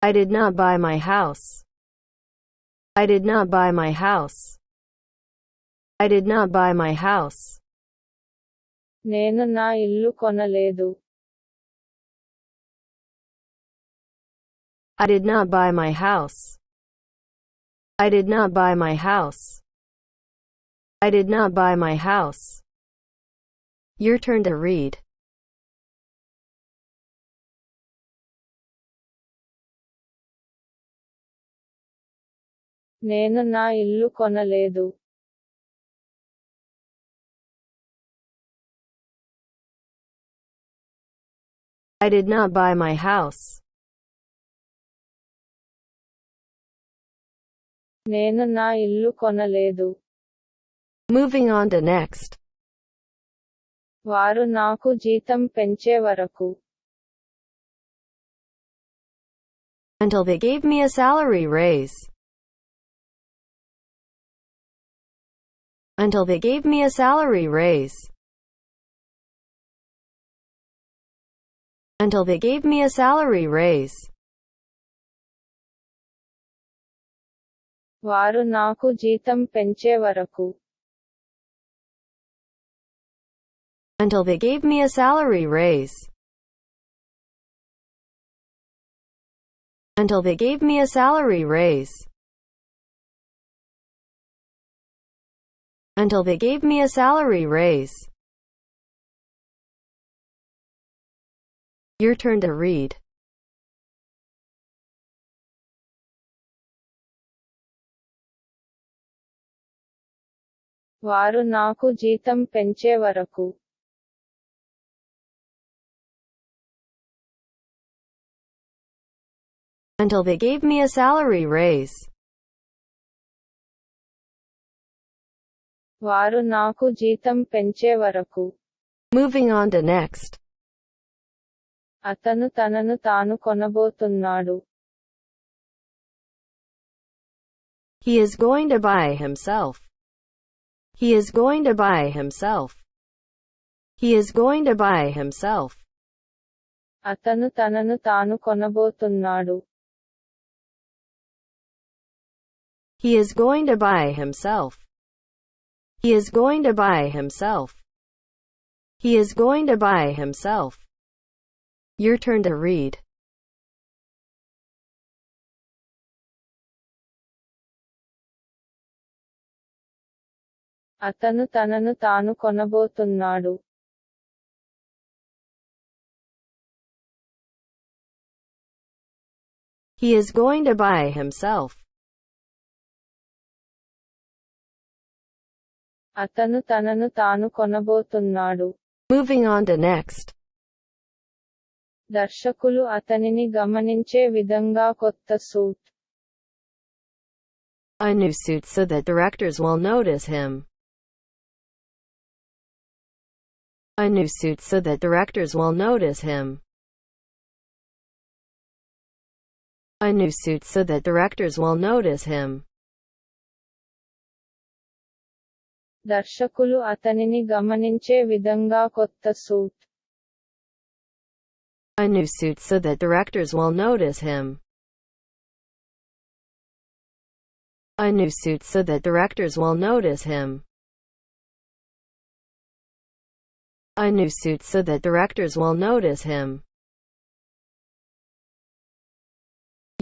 I did not buy my house. I did not buy my house. I did not buy my house. నేను నా ఇల్లు కొనలేదు. I did not buy my house. I did not buy my house. I did not buy my house. Your turn to read. నేను నా ఇల్లు కొనలేదు. I did not buy my house. నేను నా ఇల్లు కొనలేదు. Moving on to next. వారు నాకు జీతం పెంచే వరకు. Until they gave me a salary raise. Until they gave me a salary raise. Until they gave me a salary raise. వారు నాకు జీతం పెంచే వరకు. Until they gave me a salary raise. Until they gave me a salary raise. Until they gave me a salary raise. Your turn to read. వారు నాకు జీతం పెంచే వరకు. Until they gave me a salary raise. వారు నాకు జీతం పెంచే వరకు. Moving on to next. అతను తనను తాను కొనబోతున్నాడు. He is going to buy himself. He is going to buy himself. He is going to buy himself. అతను తనను తాను కొనబోతున్నాడు. He is going to buy himself. He is going to buy himself. He is going to buy himself. Your turn to read. అతను తనను తాను కొనబోతున్నాడు. He is going to buy himself. అతను తనను తాను కొనబోతున్నాడు. Moving on to next. దర్శకులు అతనిని గమనించే విధంగా కొత్త suit. A new suit so that directors will notice him. A new suit so that directors will notice him. A new suit so that directors will notice him. దర్శకులు అతనిని గమనించే విధంగా కొత్త suit. A new suit so that directors will notice him. A new suit so that directors will notice him. A new suit so that directors will notice him.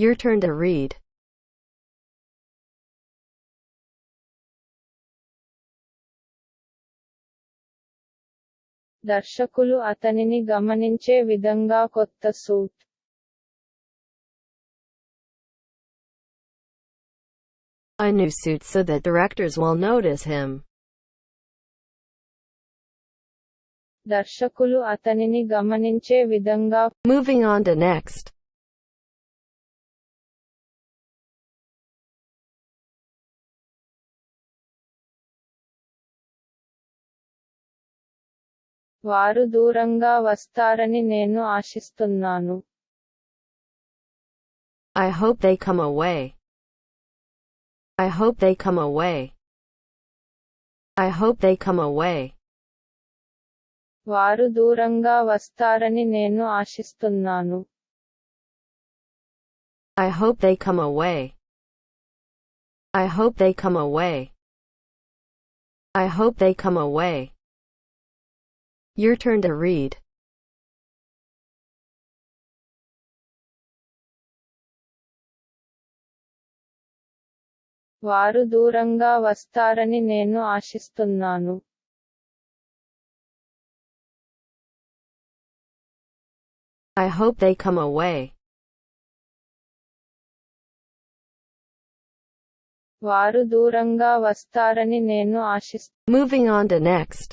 Your turn to read. దర్శకులు అతనిని గమనించే విధంగా కొత్త suit. A new suit so that directors will notice him. దర్శకులు అతనిని గమనించే విధంగా. Moving on to next. వారు దూరంగా వస్తారని నేను ఆశిస్తున్నాను. I hope they come away. I hope they come away. I hope they come away. వారు దూరంగా వస్తారని నేను ఆశిస్తున్నాను. I hope they come away. I hope they come away. I hope they come away. Your turn to read. వారు దూరంగా వస్తారని నేను ఆశిస్తున్నాను. I hope they come away. వారు దూరంగా వస్తారని నేను ఆశిస్తున్నాను. Moving on to next.